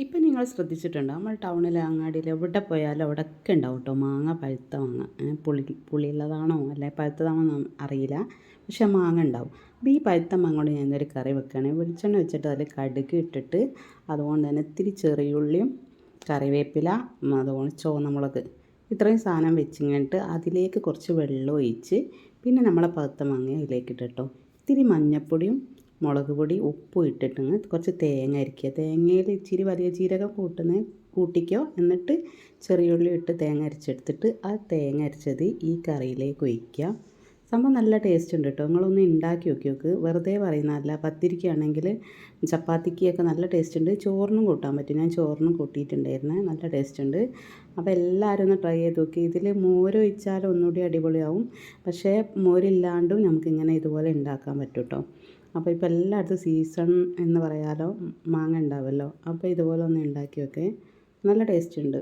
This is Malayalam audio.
ഇപ്പം നിങ്ങൾ ശ്രദ്ധിച്ചിട്ടുണ്ടോ നമ്മൾ ടൗണിൽ അങ്ങാടിയിൽ എവിടെ പോയാലും അവിടെയൊക്കെ ഉണ്ടാവും കേട്ടോ മാങ്ങ, പഴുത്ത മാങ്ങ. പുളിയുള്ളതാണോ അല്ലെ പഴുത്തതാണോ എന്ന് അറിയില്ല, പക്ഷെ മാങ്ങ ഉണ്ടാവും. അപ്പോൾ ഈ പഴുത്ത മാങ്ങ കൊണ്ട് ഞാനൊരു കറി വെക്കുകയാണെങ്കിൽ വെളിച്ചെണ്ണ വെച്ചിട്ട് അതിൽ കടുക് ഇട്ടിട്ട് അതുകൊണ്ട് തന്നെ ഇത്തിരി ചെറിയുള്ളിയും കറിവേപ്പില, അതുപോലെ ചുവന്ന മുളക്, ഇത്രയും സാധനം വെച്ചിങ്ങോട്ട് അതിലേക്ക് കുറച്ച് വെള്ളം ഒഴിച്ച് പിന്നെ നമ്മളെ പഴുത്ത മാങ്ങ അതിലേക്ക് ഇട്ടിട്ടോ ഇത്തിരി മഞ്ഞൾപ്പൊടിയും മുളക് പൊടി ഉപ്പും ഇട്ടിട്ട് കുറച്ച് തേങ്ങ അരയ്ക്കുക. തേങ്ങയിൽ ഇച്ചിരി വലിയ ജീരകം കൂട്ടിക്കോ, എന്നിട്ട് ചെറിയുള്ളി ഇട്ട് തേങ്ങ അരച്ചെടുത്തിട്ട് ആ തേങ്ങ അരച്ചത് ഈ കറിയിലേക്ക് ഒഴിക്കുക. സംഭവം നല്ല ടേസ്റ്റ് ഉണ്ട് കേട്ടോ. നിങ്ങളൊന്ന് ഉണ്ടാക്കി നോക്കി. വെറുതെ പറയുന്നതല്ല. പത്തിരിക്കാണെങ്കിൽ ചപ്പാത്തിക്കൊക്കെ നല്ല ടേസ്റ്റ് ഉണ്ട്. ചോറിനും കൂട്ടാൻ പറ്റും. ഞാൻ ചോറിനും കൂട്ടിയിട്ടുണ്ടായിരുന്നു, നല്ല ടേസ്റ്റ് ഉണ്ട്. അപ്പോൾ എല്ലാവരും ഒന്ന് ട്രൈ ചെയ്ത് നോക്കി. ഇതിൽ മോര് ഒഴിച്ചാൽ ഒന്നുകൂടി അടിപൊളിയാവും, പക്ഷേ മോരില്ലാണ്ടും നമുക്കിങ്ങനെ ഇതുപോലെ ഉണ്ടാക്കാൻ പറ്റും കേട്ടോ. അപ്പോൾ ഇപ്പോൾ എല്ലായിടത്തും സീസൺ എന്ന് പറയാലോ, മാങ്ങ ഉണ്ടാവുമല്ലോ. അപ്പോൾ ഇതുപോലെ ഒന്ന് ഉണ്ടാക്കി നോക്കേ, നല്ല ടേസ്റ്റ് ഉണ്ട്.